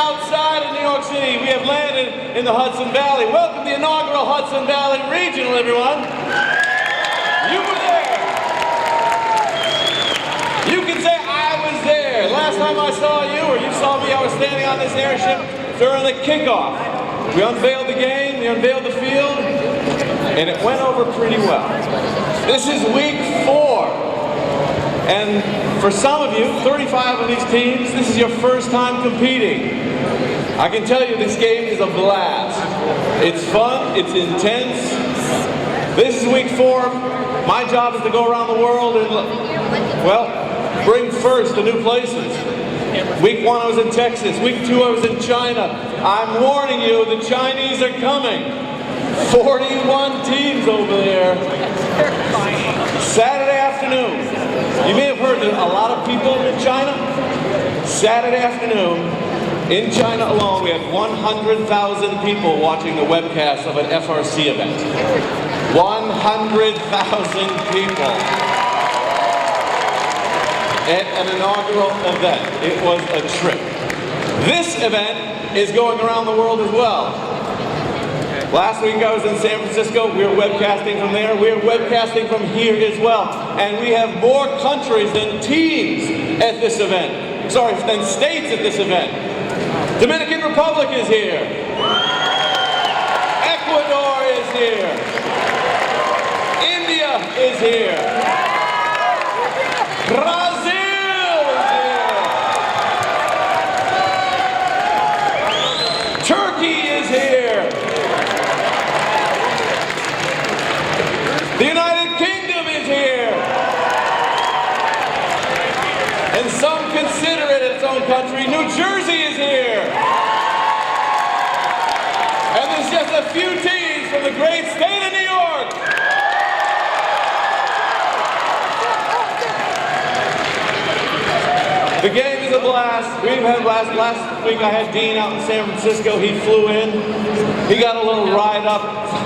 outside of New York City. We have landed in the Hudson Valley. Welcome to the inaugural Hudson Valley Regional, everyone. You were there. You can say I was there. Last time I saw you, or you saw me, I was standing on this airship during the kickoff. We unveiled the game, we unveiled the field, and it went over pretty well. This is week 4. And for some of you, 35 of these teams, this is your first time competing. I can tell you this game is a blast. It's fun, it's intense. This is week 4. My job is to go around the world and, well, bring first to new places. Week 1 I was in Texas, week 2 I was in China. I'm warning you, the Chinese are coming. 41 teams over there. Saturday afternoon. You may have heard that a lot of people in China. Saturday afternoon, in China alone, we had 100,000 people watching the webcast of an FRC event. 100,000 people at an inaugural event. It was a trip. This event is going around the world as well. Last week I was in San Francisco. We were webcasting from there. We are webcasting from here as well. And we have more countries than teams at this event. Sorry, than states at this event. Dominican Republic is here. Ecuador is here. India is here. Brazil is here. Turkey is here. The United Kingdom is here. And some consider it its own country. New Jersey is here. And there's just a few teams from the great state of New York. The game is a blast. We've had a blast. Last week I had Dean out in San Francisco. He flew in. He got a little ride up.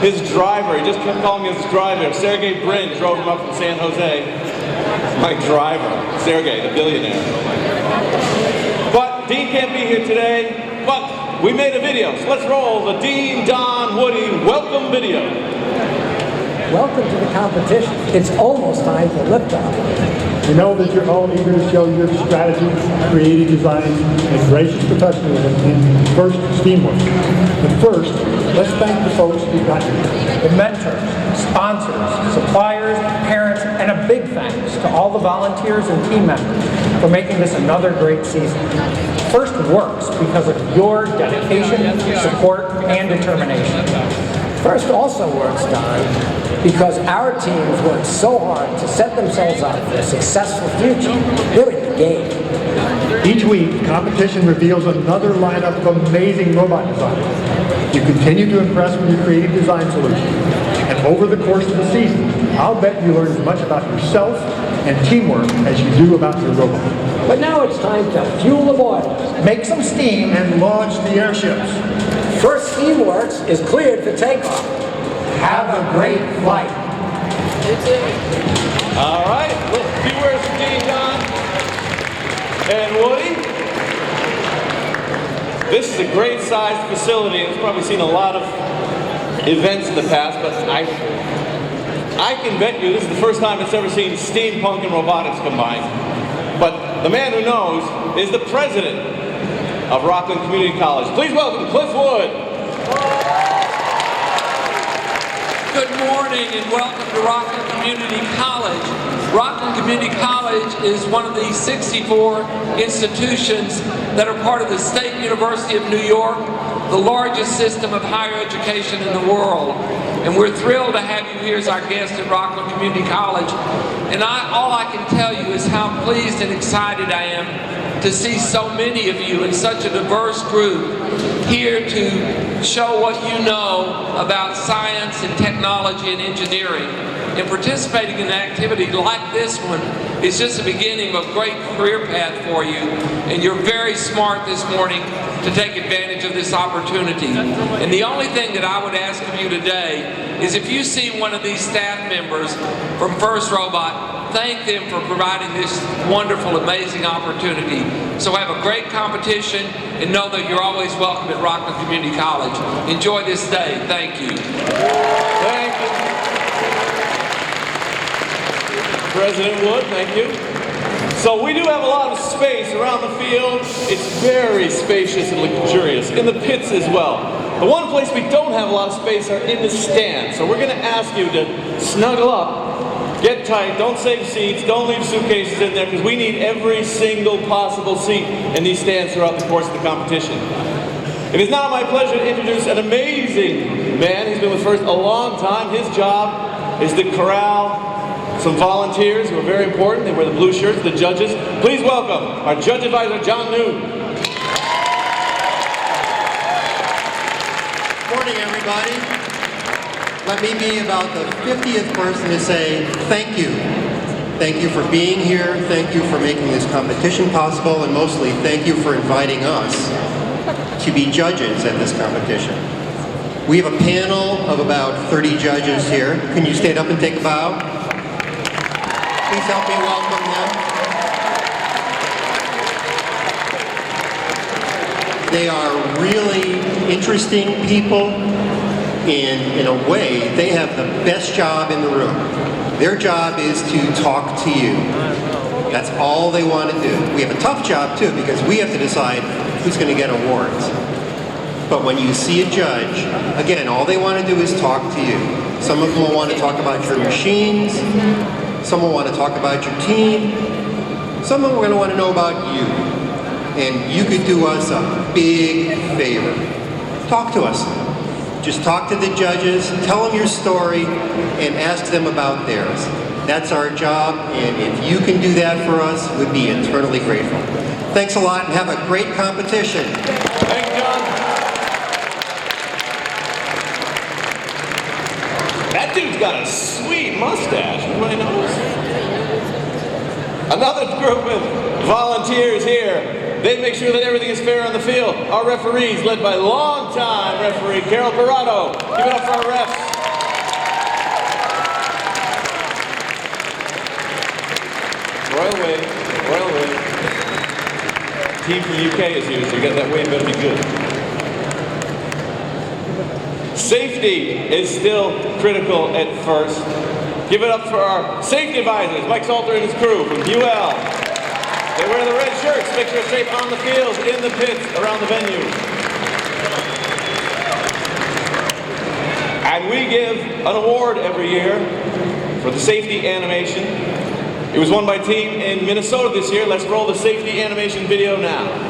His driver, he just kept calling me his driver. Sergey Brin drove him up from San Jose. My driver, Sergey, the billionaire. But Dean can't be here today, but we made a video. So let's roll the Dean, Don, Woody welcome video. Welcome to the competition. It's almost time for liftoff. We know that you're all eager to show your strategy, creative design, and gracious professionalism in FRC teamwork. But first, let's thank the folks who got here. The mentors, sponsors, suppliers, parents, and a big thanks to all the volunteers and team members for making this another great season. FRC works because of your dedication, support, and determination. FRC also works, Don, because our teams work so hard to set themselves up for a successful future. They're in the game. Each week, competition reveals another lineup of amazing robot designers. You continue to impress with your creative design solutions. And over the course of the season, I'll bet you learn as much about yourself and teamwork as you do about your robot. But now it's time to fuel the boilers, make some steam, And launch the airships. FRC Steamworks is cleared for takeoff. Have a great flight. All right, well, a few words from Dean, Don, and Woody. This is a great sized facility. It's probably seen a lot of events in the past, but I can bet you this is the first time it's ever seen steampunk and robotics combined. But the man who knows is the president of Rockland Community College. Please welcome Cliff Wood. Good morning and welcome to Rockland Community College. Rockland Community College is one of the 64 institutions that are part of the State University of New York, the largest system of higher education in the world. And we're thrilled to have you here as our guest at Rockland Community College. And all I can tell you is how pleased and excited I am to see so many of you in such a diverse group here to show what you know about science and technology and engineering. and participating in an activity like this one is just the beginning of a great career path for you. And you're very smart this morning to take advantage of this opportunity. And the only thing that I would ask of you today is if you see one of these staff members from First Robot, thank them for providing this wonderful, amazing opportunity. So have a great competition and know that you're always welcome at Rockland Community College. Enjoy this day. Thank you. Thank you. President Wood, thank you. So we do have a lot of space around the field. It's very spacious and luxurious. In the pits as well. The one place we don't have a lot of space are in the stands. So we're going to ask you to snuggle up, get tight, don't save seats, don't leave suitcases in there, because we need every single possible seat in these stands throughout the course of the competition. It is now my pleasure to introduce an amazing man. He's been with First a long time. His job is to corral some volunteers who are very important. They wear the blue shirts, the judges. Please welcome our judge advisor, John Noon. Good morning, everybody. Let me be about the 50th person to say thank you. Thank you for being here. Thank you for making this competition possible, and mostly thank you for inviting us to be judges at this competition. We have a panel of about 30 judges here. Can you stand up and take a bow? Please help me welcome them. They are really interesting people, and in a way, they have the best job in the room. Their job is to talk to you. That's all they want to do. We have a tough job too, because we have to decide who's going to get awards. But when you see a judge, again, all they want to do is talk to you. Some of them will want to talk about your machines. Some will want to talk about your team. Some of them are going to want to know about you. And you could do us a big favor. Talk to us. Just talk to the judges, tell them your story, and ask them about theirs. That's our job, and if you can do that for us, we'd be eternally grateful. Thanks a lot, and have a great competition. Thank you, John. That dude's got a sweet mustache. Everybody knows. Another group of volunteers here. They make sure that everything is fair on the field. Our referees, led by longtime referee Carol Parado. Give it up for our refs. Royal Wave, Royal Wave. Team from the UK is here, so you got that wave, better be good. Safety is still critical at First. Give it up for our safety advisors, Mike Salter and his crew from UL. They wear the red shirts, make sure it's safe on the field, in the pits, around the venue. And we give an award every year for the safety animation. It was won by a team in Minnesota this year. Let's roll the safety animation video now.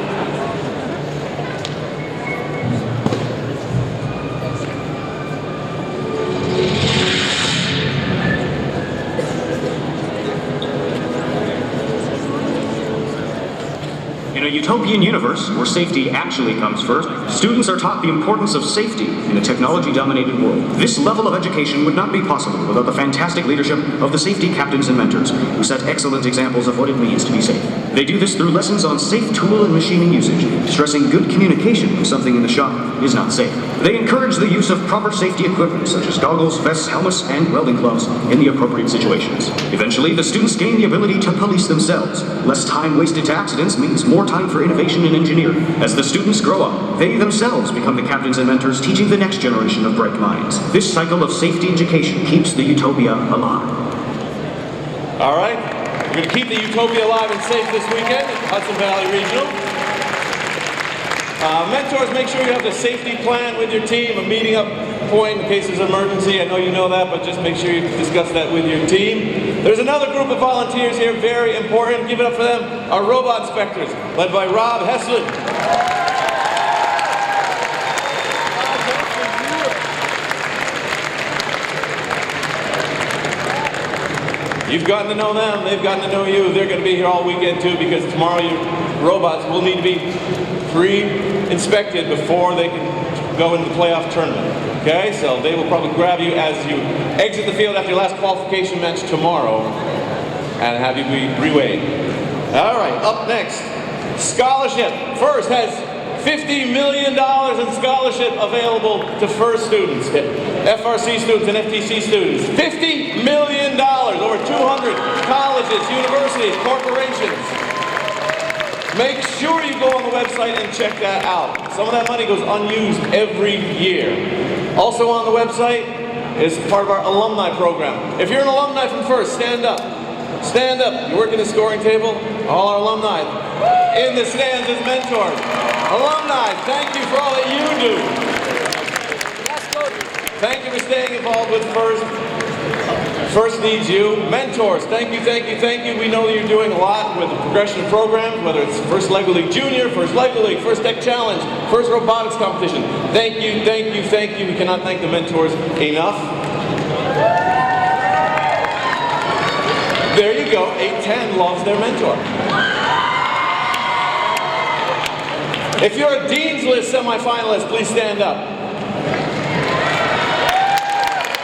In a utopian universe where safety actually comes first, students are taught the importance of safety in a technology-dominated world. This level of education would not be possible without the fantastic leadership of the safety captains and mentors, who set excellent examples of what it means to be safe. They do this through lessons on safe tool and machining usage, stressing good communication when something in the shop is not safe. They encourage the use of proper safety equipment, such as goggles, vests, helmets, and welding gloves in the appropriate situations. Eventually, the students gain the ability to police themselves. Less time wasted to accidents means more time for innovation and engineering. As the students grow up, they themselves become the captains and mentors, teaching the next generation of bright minds. This cycle of safety education keeps the utopia alive. All right, we're going to keep the utopia alive and safe this weekend at Hudson Valley Regional. Mentors, make sure you have the safety plan with your team, a meeting up point in case there's an emergency. I know you know that, but just make sure you discuss that with your team. There's another group of volunteers here, very important. Give it up for them, our robot inspectors, led by Rob Heslin. You've gotten to know them, they've gotten to know you. They're going to be here all weekend too, because tomorrow your robots will need to be pre-inspected before they can go into the playoff tournament. Okay, so they will probably grab you as you exit the field after your last qualification match tomorrow and have you be reweighed. All right, up next, scholarship. FIRST has $50 million in scholarship available to FIRST students, FRC students and FTC students. $50 million, over 200 colleges, universities, corporations. Make sure you go on the website and check that out. Some of that money goes unused every year. Also on the website is part of our alumni program. If you're an alumni from FIRST, stand up. Stand up. You work in the scoring table. All our alumni in the stands as mentors. Alumni, thank you for all that you do. Thank you for staying involved with FIRST. FIRST needs you. Mentors, thank you, thank you, thank you. We know that you're doing a lot with the progression programs, whether it's FIRST Lego League Junior, FIRST Lego League, FIRST Tech Challenge, FIRST Robotics Competition. Thank you, thank you, thank you. We cannot thank the mentors enough. There you go, 810 loves their mentor. If you're a Dean's List semifinalist, please stand up.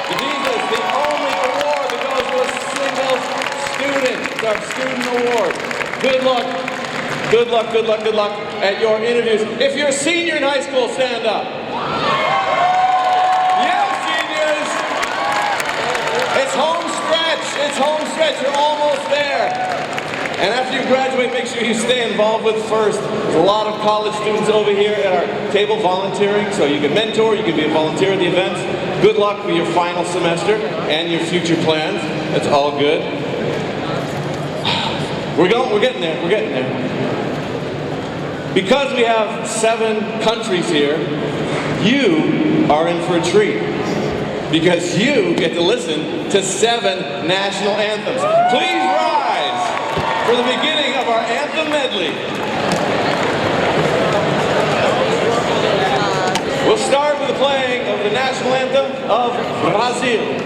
The Dean's List, the only award that goes to a single student. It's our student award. Good luck, good luck, good luck, good luck at your interviews. If you're a senior in high school, stand up. Yes, seniors! It's home stretch, it's home stretch, you're almost there. And after you graduate, make sure you stay involved with FIRST. There's a lot of college students over here at our table volunteering, so you can mentor, you can be a volunteer at the events. Good luck with your final semester and your future plans. That's all good. We're getting there, we're getting there. Because we have 7 countries here, you are in for a treat. Because you get to listen to 7 national anthems. Please rise for the beginning of our anthem medley. We'll start with the playing of the national anthem of Brazil.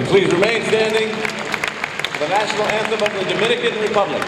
Please remain standing for the national anthem of the Dominican Republic.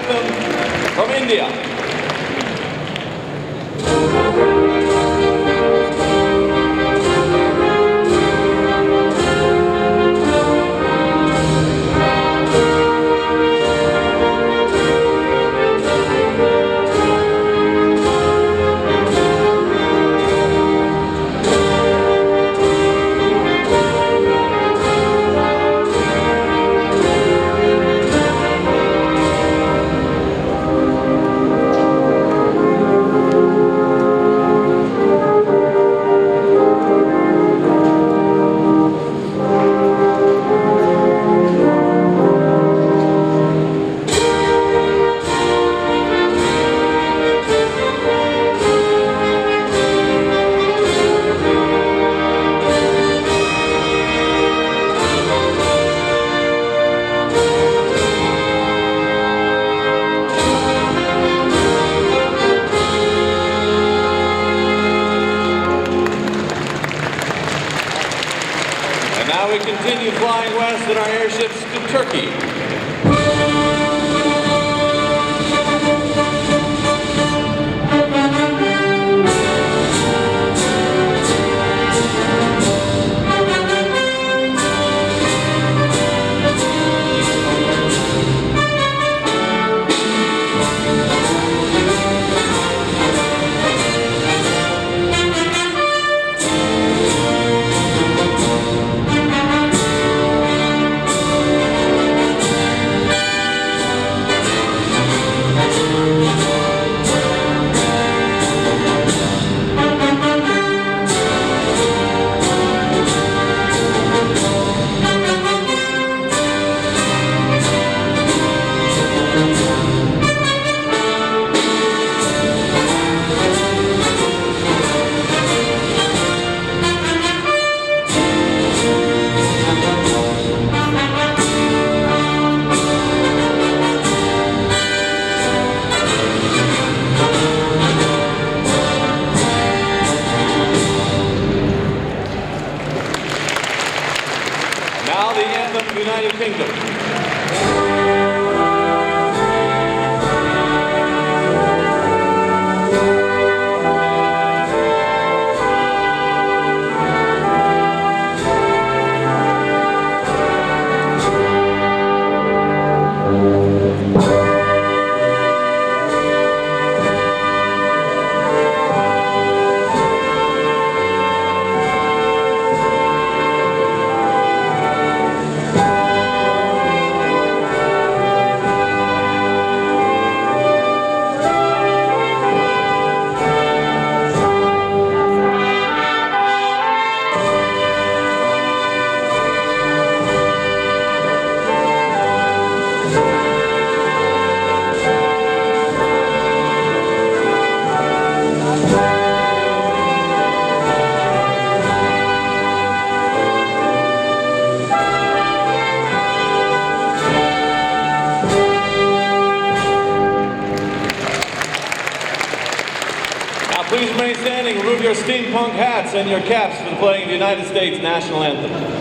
anthem from India. Now we continue flying west in our airships to Turkey. Now the anthem of the United Kingdom. Please remain standing, remove your steampunk hats and your caps for the playing of the United States National Anthem.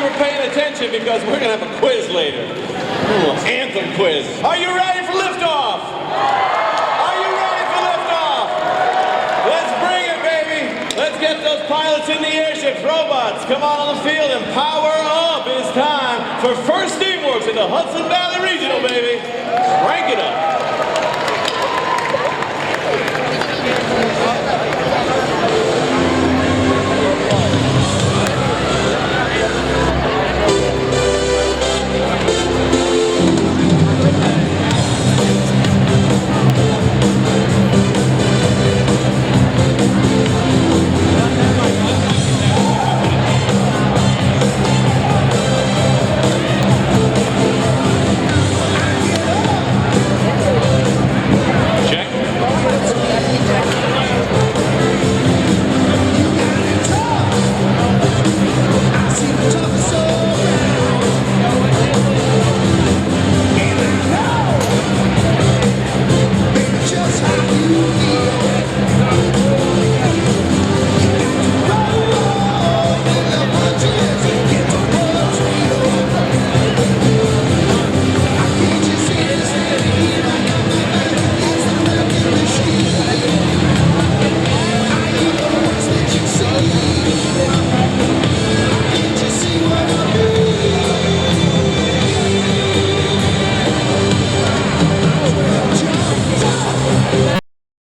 you were paying attention because we're going to have a quiz later. A little anthem quiz. Are you ready for liftoff? Are you ready for liftoff? Let's bring it, baby. Let's get those pilots in the airships. Robots, come on the field and power up. It's time for first steamworks in the Hudson Valley Regional, baby. Crank it up.